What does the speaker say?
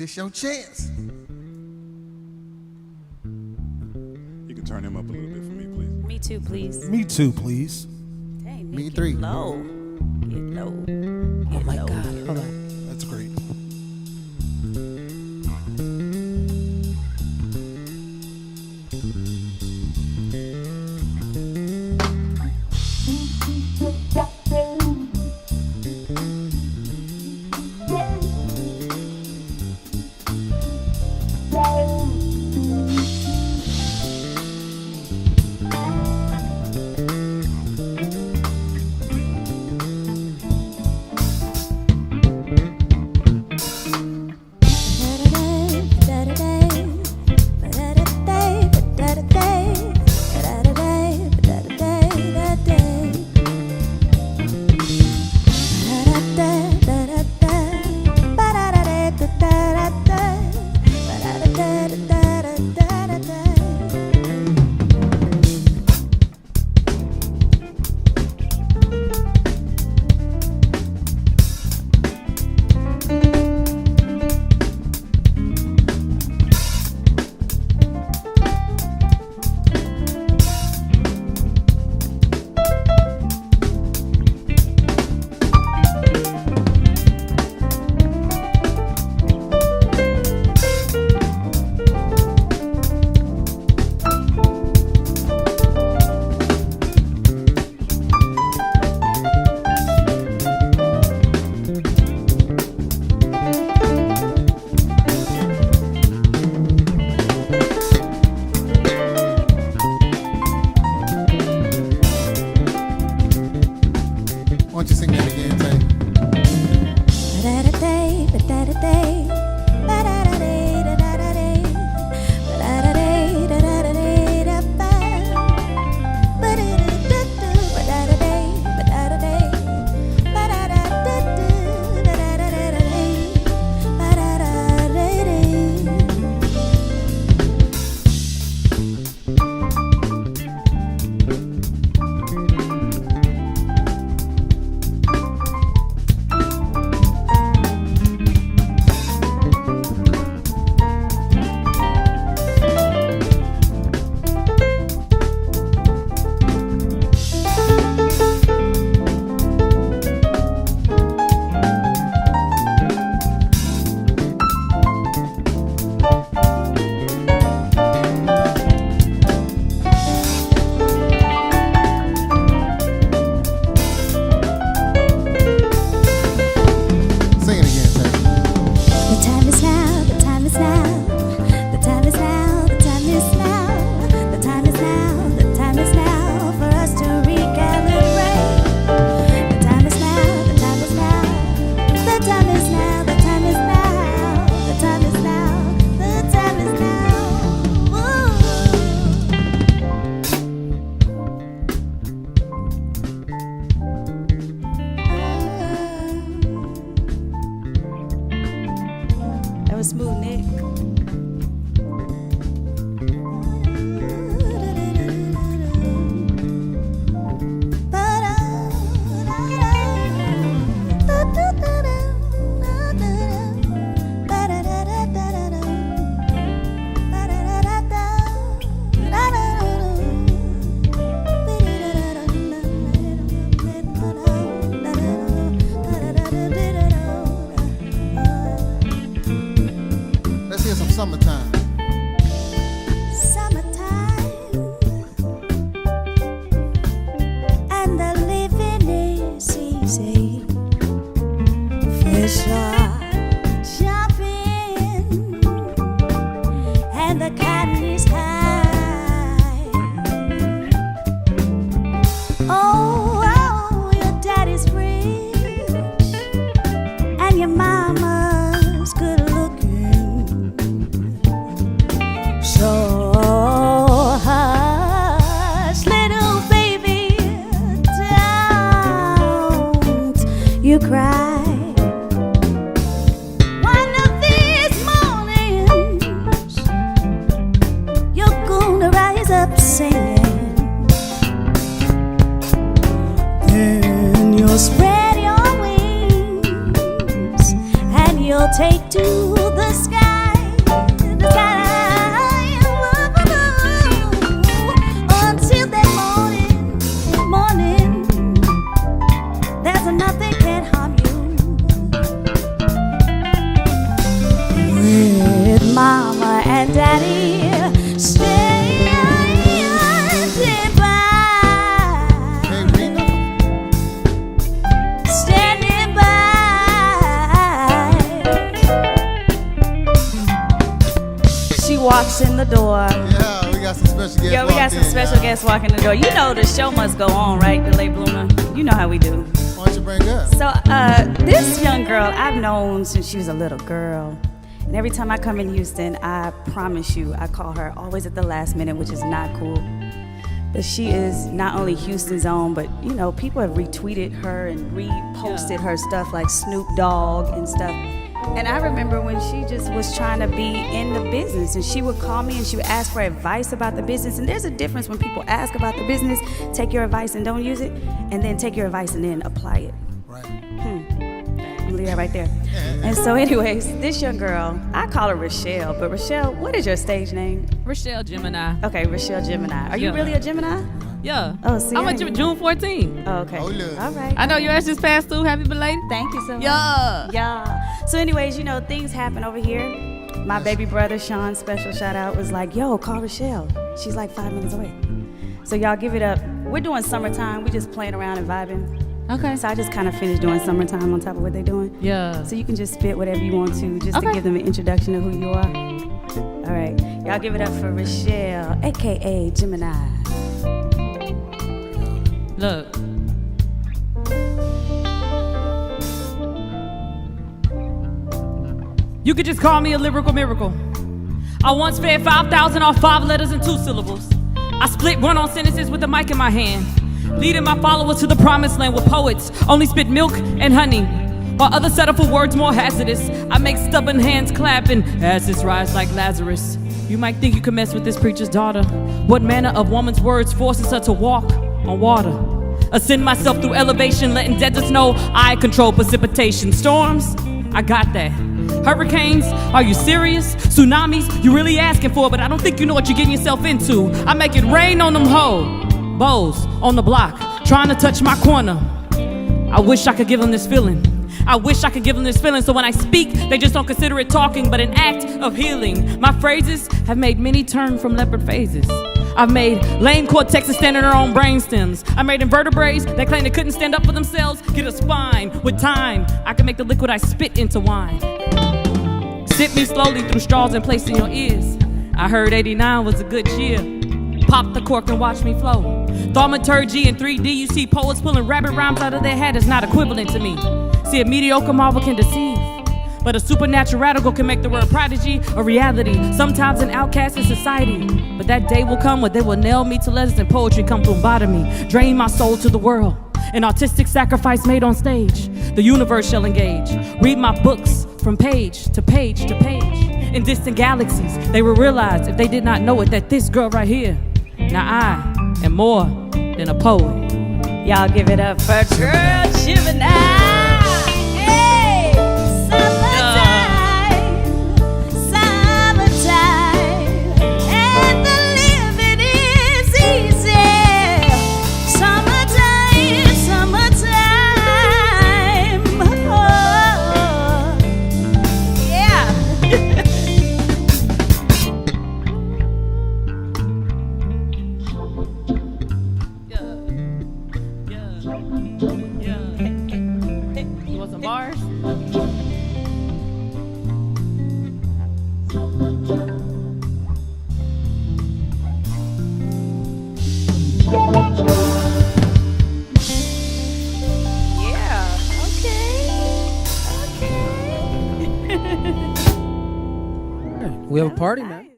This your chance. You can turn him up a little bit for me, please. Me too, please. Me too, please. Dang, Me Nick, three. Get low. Get low. Oh my low. God. Hold on. That's great. Why don't you sing that again, Tay? Sing it again, Tay. The time is now, the time is now, the time is now, the time is now, the time is now, the time is now for us to recalibrate. The time is now, the time is now, the time is now, the time is now, the time is now, the time is now. That was smooth, Nick. Let's hear some summertime. Summertime, and the living is easy. Fish are jumping, and the cotton is high. Oh, your daddy's rich, and your mama's good looking. So hush, little baby, don't you cry. One of these mornings, you're gonna rise up singing. Then you'll spread your wings and you'll take to the the sky, the sky, until that morning, there's nothing can harm you. With mama and daddy standing by, Hey, Rena. standing by. She walks in the door. Yeah, we got some special guests. Yo, we got some special guests walking the door. You know the show must go on, right, DaLate Bloomer? You know how we do. Why don't you bring up? So, this young girl I've known since she was a little girl. And every time I come in Houston, I promise you, I call her always at the last minute, which is not cool. But she is not only Houston's own, but you know, people have retweeted her and reposted her stuff like Snoop Dogg and stuff. And I remember when she just was trying to be in the business, and she would call me and she would ask for advice about the business. And there's a difference when people ask about the business, take your advice and don't use it, and then take your advice and then apply it. Right. I'm gonna leave that right there. And so anyways, this young girl, I call her Rochelle, but Rochelle, what is your stage name? Rochelle Gemini. Okay, Rochelle Gemini. Are you Yeah. really a Gemini? Yeah. Oh, see, I'm I a didn't- June 14th. Oh, okay. Oh, look. All right. I know yours just passed through. Happy belated. Thank you so much. Yeah. Yeah. So anyways, you know, things happen over here. My baby brother, Sean, special shout out, was like, yo, call Rochelle. She's like 5 minutes away. So y'all give it up. We're doing summertime. We just playing around and vibing. Okay. So I just kind of finished doing summertime on top of what they're doing. Yeah. So you can just spit whatever you want to, just to Okay. give them an introduction of who you are. All right. Y'all give it up for Rochelle, a.k.a. Gemini. Look. You could just call me a lyrical miracle. I once fed 5,000 off 5 letters and 2 syllables. I split run-on sentences with a mic in my hand, leading my followers to the promised land where poets only spit milk and honey, while others settle for words more hazardous. I make stubborn hands clap and asses rise like Lazarus. You might think you can mess with this preacher's daughter. What manner of woman's words forces her to walk on water? Ascend myself through elevation, letting deserts know I control precipitation. Storms, I got that. Hurricanes, are you serious? Tsunamis, you really asking for it, but I don't think you know what you're getting yourself into. I make it rain on them bows on the block, trying to touch my corner. I wish I could give them this feeling. I wish I could give them this feeling, so when I speak, they just don't consider it talking, but an act of healing. My phrases have made many turn from leopard phases. I've made lame cortexes stand on their own brain stems. I made invertebrates that claim they couldn't stand up for themselves get a spine. With time, I can make the liquid I spit into wine. Sip me slowly through straws and place in your ears. I heard 89 was a good year. Pop the cork and watch me flow. Thaumaturgy in 3D, you see poets pulling rabbit rhymes out of their hat is not equivalent to me. See, a mediocre marvel can deceive, but a supernatural radical can make the word prodigy a reality. Sometimes an outcast in society, but that day will come where they will nail me to letters and poetry come to embody me, drain my soul to the world. An artistic sacrifice made on stage. The universe shall engage. Read my books from page to page to page. In distant galaxies, they will realize if they did not know it that this girl right here, now I am more than a poet. Y'all give it up for girl Gemini. Hey, Summertime, summertime, and the living is easy. Summertime, summertime, oh, yeah. You want some bars? Yeah. Okay. We have a party, man.